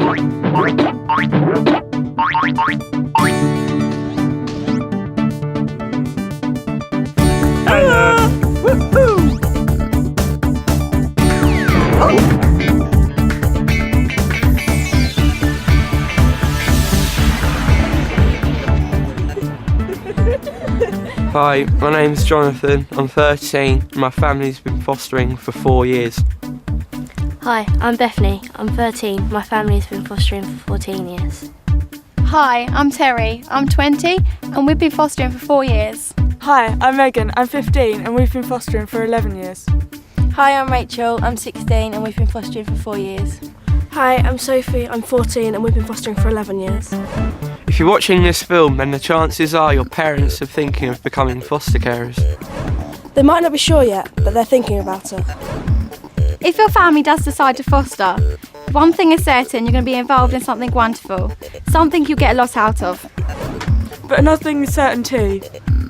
Hi, my name's Jonathan, I'm 13 and my family's been fostering for 4 years. Hi, I'm Bethany, I'm 13, my family's been fostering for 14 years. Hi, I'm Terry, I'm 20 and we've been fostering for 4 years. Hi, I'm Megan, I'm 15 and we've been fostering for 11 years. Hi, I'm Rachel, I'm 16 and we've been fostering for 4 years. Hi, I'm Sophie, I'm 14 and we've been fostering for 11 years. If you're watching this film, then the chances are your parents are thinking of becoming foster carers. They might not be sure yet, but they're thinking about it. If your family does decide to foster, one thing is certain, you're going to be involved in something wonderful, something you'll get a lot out of. But another thing is certain too,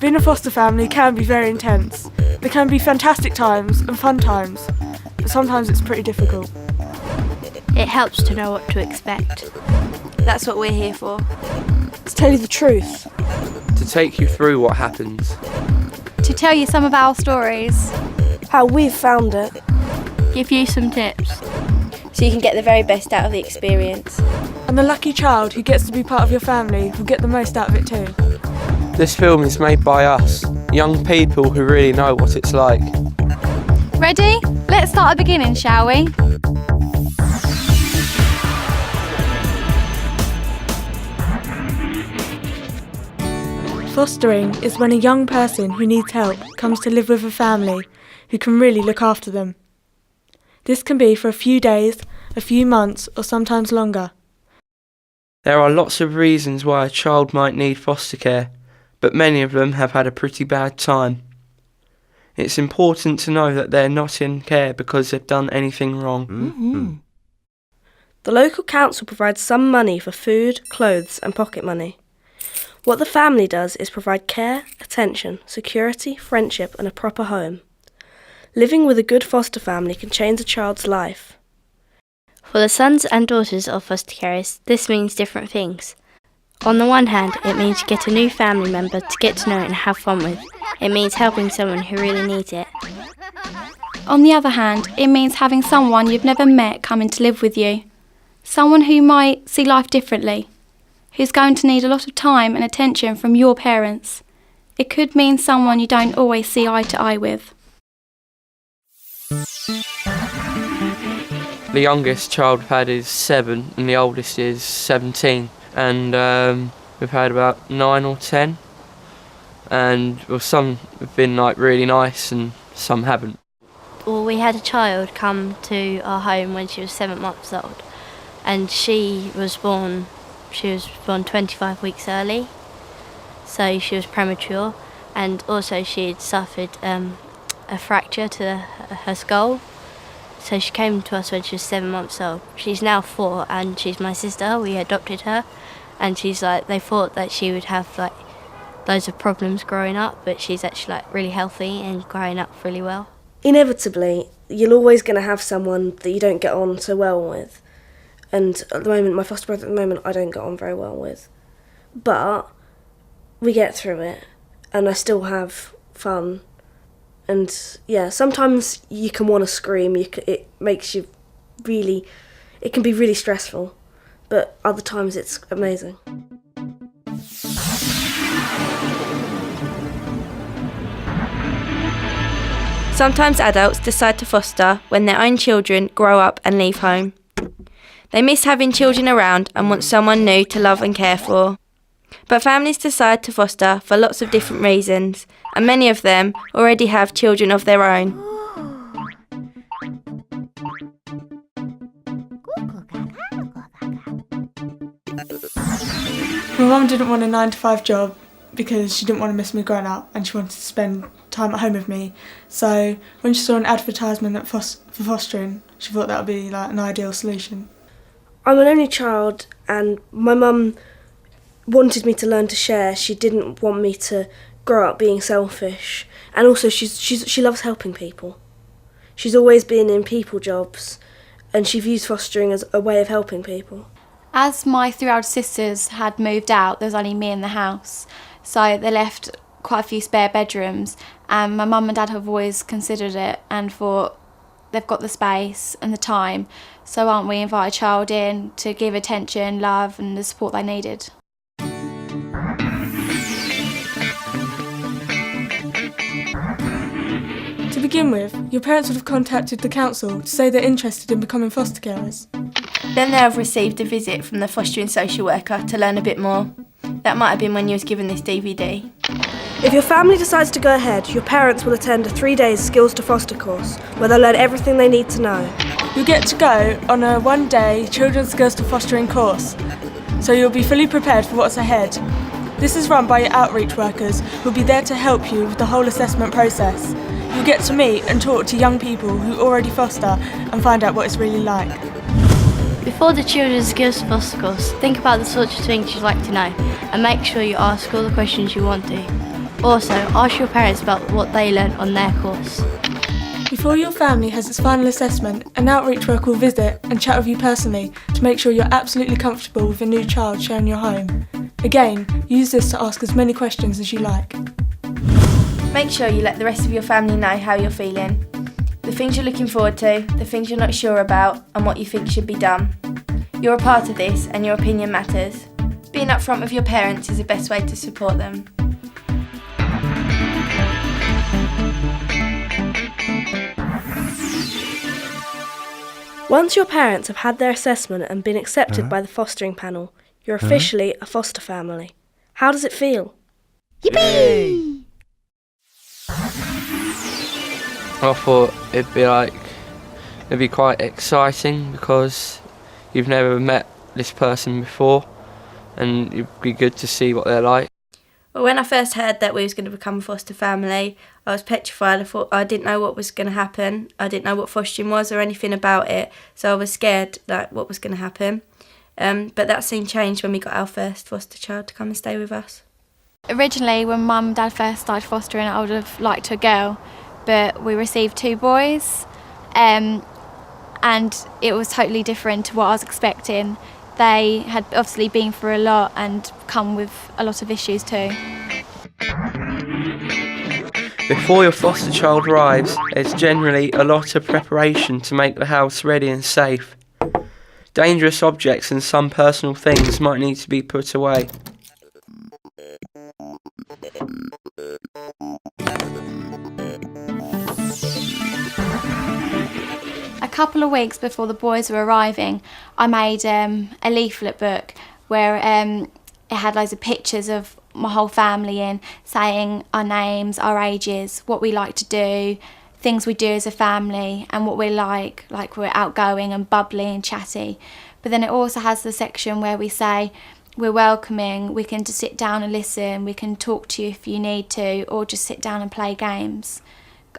being a foster family can be very intense. There can be fantastic times and fun times, but sometimes it's pretty difficult. It helps to know what to expect. That's what we're here for. To tell you the truth. To take you through what happens. To tell you some of our stories. How we've found it. Give you some tips. So you can get the very best out of the experience. And the lucky child who gets to be part of your family will get the most out of it too. This film is made by us, young people who really know what it's like. Ready? Let's start at the beginning, shall we? Fostering is when a young person who needs help comes to live with a family who can really look after them. This can be for a few days, a few months, or sometimes longer. There are lots of reasons why a child might need foster care, but many of them have had a pretty bad time. It's important to know that they're not in care because they've done anything wrong. Mm-hmm. The local council provides some money for food, clothes and pocket money. What the family does is provide care, attention, security, friendship and a proper home. Living with a good foster family can change a child's life. For the sons and daughters of foster carers, this means different things. On the one hand, it means you get a new family member to get to know and have fun with. It means helping someone who really needs it. On the other hand, it means having someone you've never met come in to live with you. Someone who might see life differently, who's going to need a lot of time and attention from your parents. It could mean someone you don't always see eye to eye with. The youngest child we've had is 7 and the oldest is 17. And we've had about 9 or 10. And well, some have been like really nice and some haven't. Well, we had a child come to our home when she was 7 months old, and she was born 25 weeks early, so she was premature, and also she had suffered a fracture to her skull. So she came to us when she was 7 months old. She's now 4 and she's my sister. We adopted her, and she's like, they thought that she would have like loads of problems growing up, but she's actually like really healthy and growing up really well. Inevitably, you're always going to have someone that you don't get on so well with. And at the moment, my foster brother at the moment, I don't get on very well with. But we get through it, and I still have fun. And yeah, sometimes you can want to scream. It makes you really, it can be really stressful. But other times it's amazing. Sometimes adults decide to foster when their own children grow up and leave home. They miss having children around and want someone new to love and care for. But families decide to foster for lots of different reasons, and many of them already have children of their own. My mum didn't want a 9-to-5 job because she didn't want to miss me growing up and she wanted to spend time at home with me. So when she saw an advertisement for fostering, she thought that would be like an ideal solution. I'm an only child and my mum wanted me to learn to share. She didn't want me to grow up being selfish, and also she loves helping people. She's always been in people jobs and she views fostering as a way of helping people. As my 3 older sisters had moved out, there was only me in the house, so they left quite a few spare bedrooms, and my mum and dad have always considered it and thought they've got the space and the time, so why don't we invite a child in to give attention, love and the support they needed. To begin with, your parents would have contacted the council to say they're interested in becoming foster carers. Then they'll have received a visit from the fostering social worker to learn a bit more. That might have been when you was given this DVD. If your family decides to go ahead, your parents will attend a 3-day Skills to Foster course where they'll learn everything they need to know. You'll get to go on a 1-day Children's Skills to Fostering course, so you'll be fully prepared for what's ahead. This is run by your outreach workers who'll be there to help you with the whole assessment process. You'll get to meet and talk to young people who already foster and find out what it's really like. Before the Children's Skills to Foster course, think about the sorts of things you'd like to know and make sure you ask all the questions you want to. Also, ask your parents about what they learnt on their course. Before your family has its final assessment, an outreach worker will visit and chat with you personally to make sure you're absolutely comfortable with a new child sharing your home. Again, use this to ask as many questions as you like. Make sure you let the rest of your family know how you're feeling, the things you're looking forward to, the things you're not sure about and what you think should be done. You're a part of this and your opinion matters. Being upfront with your parents is the best way to support them. Once your parents have had their assessment and been accepted by the fostering panel, you're officially a foster family. How does it feel? Yippee! I thought it'd be quite exciting because you've never met this person before and it'd be good to see what they're like. Well, when I first heard that we was going to become a foster family, I was petrified. I thought I didn't know what was going to happen. I didn't know what fostering was or anything about it, so I was scared like what was going to happen. But that soon changed when we got our first foster child to come and stay with us. Originally, when Mum and Dad first started fostering, I would have liked a girl, but we received 2 boys, and it was totally different to what I was expecting. They had obviously been through a lot and come with a lot of issues too. Before your foster child arrives, there's generally a lot of preparation to make the house ready and safe. Dangerous objects and some personal things might need to be put away. A couple of weeks before the boys were arriving, I made a leaflet book where it had loads of pictures of my whole family in, saying our names, our ages, what we like to do, things we do as a family and what we're like we're outgoing and bubbly and chatty. But then it also has the section where we say we're welcoming, we can just sit down and listen, we can talk to you if you need to, or just sit down and play games.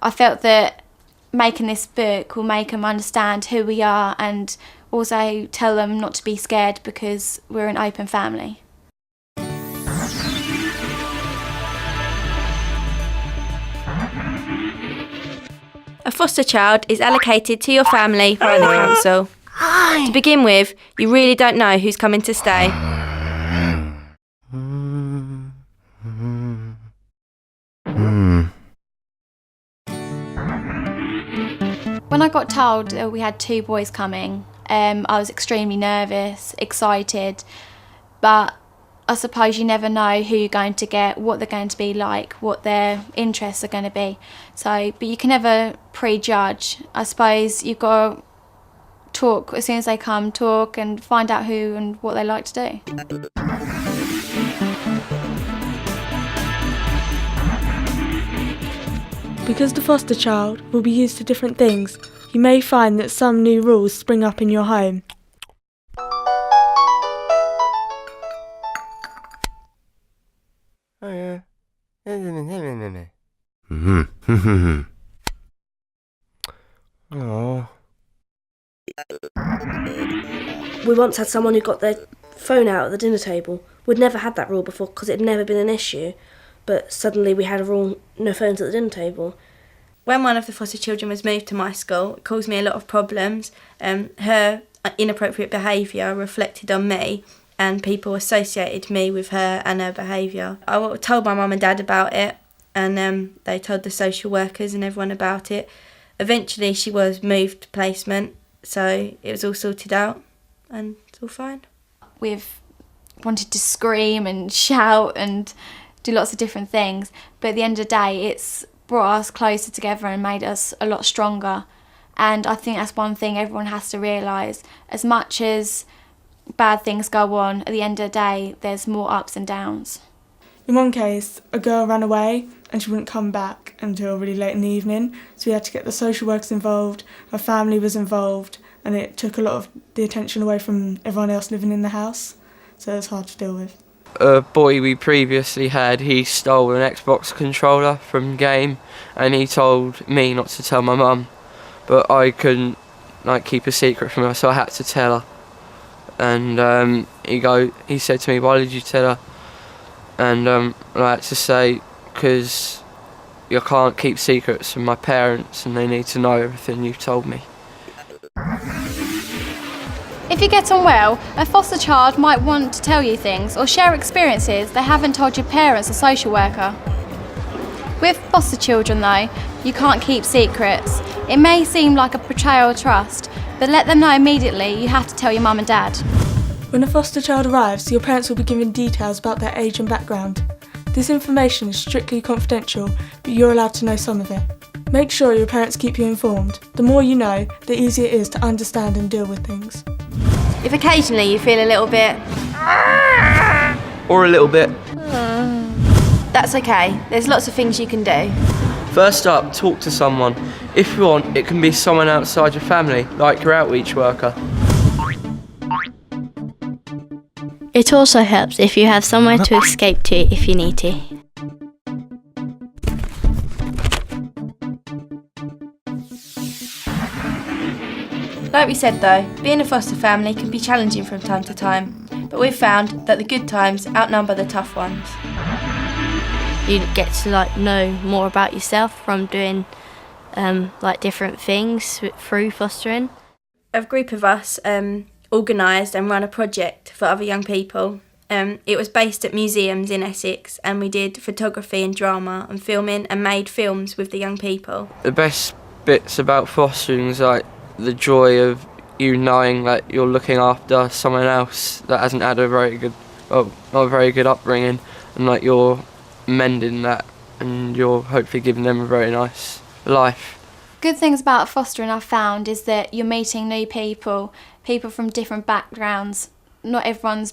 I felt that making this book will make them understand who we are and also tell them not to be scared because we're an open family. A foster child is allocated to your family by the council. To begin with, you really don't know who's coming to stay. When I got told we had 2 boys coming, I was extremely nervous, excited, but I suppose you never know who you're going to get, what they're going to be like, what their interests are going to be. But you can never prejudge. I suppose you've got to talk as soon as they come, talk and find out who and what they like to do. Because the foster child will be used to different things, you may find that some new rules spring up in your home. We once had someone who got their phone out at the dinner table. We'd never had that rule before because it had never been an issue. But suddenly we had a rule, no phones at the dinner table. When one of the foster children was moved to my school, it caused me a lot of problems. Her inappropriate behaviour reflected on me, and people associated me with her and her behaviour. I told my mum and dad about it, and they told the social workers and everyone about it. Eventually she was moved to placement, so it was all sorted out and it's all fine. We've wanted to scream and shout and do lots of different things, but at the end of the day it's brought us closer together and made us a lot stronger. And I think that's one thing everyone has to realise. As much as bad things go on, at the end of the day there's more ups and downs. In one case, a girl ran away and she wouldn't come back until really late in the evening, so we had to get the social workers involved, her family was involved, and it took a lot of the attention away from everyone else living in the house, so it was hard to deal with. A boy we previously had, he stole an Xbox controller from game, and he told me not to tell my mum, but I couldn't keep a secret from her, so I had to tell her. And he said to me, "Why did you tell her?" And I had to say, because you can't keep secrets from my parents and they need to know everything you've told me. If you get on well, a foster child might want to tell you things or share experiences they haven't told your parents or social worker. With foster children though, you can't keep secrets. It may seem like a betrayal of trust, but let them know immediately you have to tell your mum and dad. When a foster child arrives, your parents will be given details about their age and background. This information is strictly confidential, but you're allowed to know some of it. Make sure your parents keep you informed. The more you know, the easier it is to understand and deal with things. If occasionally you feel a little bit, Or a little bit. that's okay. There's lots of things you can do. First up, talk to someone. If you want, it can be someone outside your family, like your outreach worker. It also helps if you have somewhere to escape to if you need to. Like we said though, being a foster family can be challenging from time to time, but we've found that the good times outnumber the tough ones. You get to know more about yourself from doing different things through fostering. A group of us organised and run a project for other young people. It was based at museums in Essex, and we did photography and drama and filming and made films with the young people. The best bits about fostering is the joy of you knowing that you're looking after someone else that hasn't had not a very good upbringing, and you're mending that and you're hopefully giving them a very nice life. Good things about fostering I've found is that you're meeting new people from different backgrounds. Not everyone's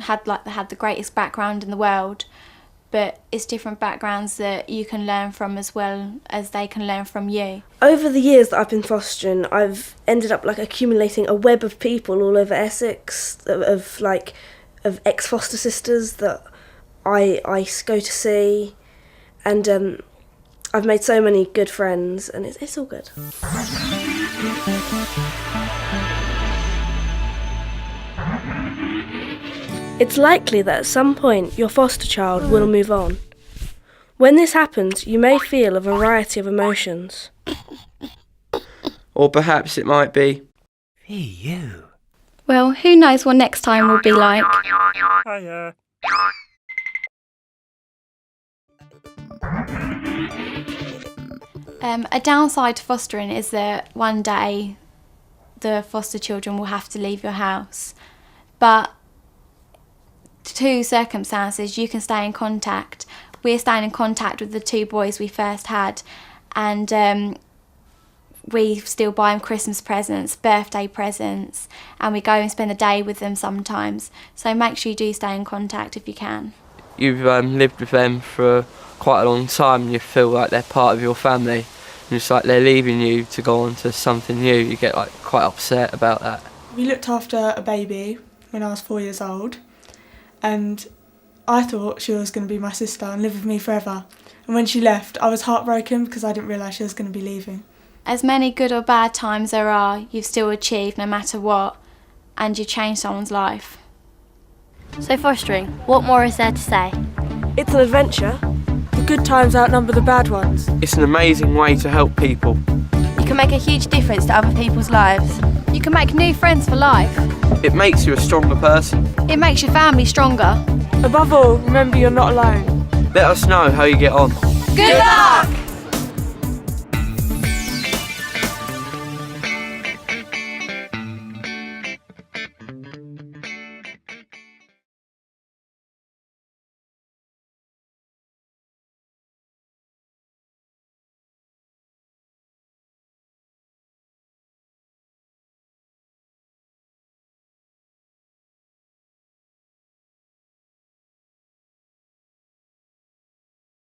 had the greatest background in the world, but it's different backgrounds that you can learn from as well as they can learn from you. Over the years that I've been fostering, I've ended up accumulating a web of people all over Essex, of ex-foster sisters that I go to see, and I've made so many good friends, and it's all good. It's likely that at some point your foster child will move on. When this happens, you may feel a variety of emotions. Or perhaps it might be, Hey, you. Well, who knows what next time will be like. Hiya. A downside to fostering is that one day the foster children will have to leave your house. But two circumstances, you can stay in contact. We're staying in contact with the two boys we first had, and we still buy them Christmas presents, birthday presents, and we go and spend the day with them sometimes. So make sure you do stay in contact if you can. you've lived with them for quite a long time and you feel like they're part of your family, and it's like they're leaving you to go on to something new. You get quite upset about that. We looked after a baby when I was 4 years old, and I thought she was going to be my sister and live with me forever. And when she left, I was heartbroken because I didn't realise she was going to be leaving. As many good or bad times there are, you've still achieved no matter what, and you've changed someone's life. So fostering, what more is there to say? It's an adventure. The good times outnumber the bad ones. It's an amazing way to help people. You can make a huge difference to other people's lives. You can make new friends for life. It makes you a stronger person. It makes your family stronger. Above all, remember you're not alone. Let us know how you get on. Good luck!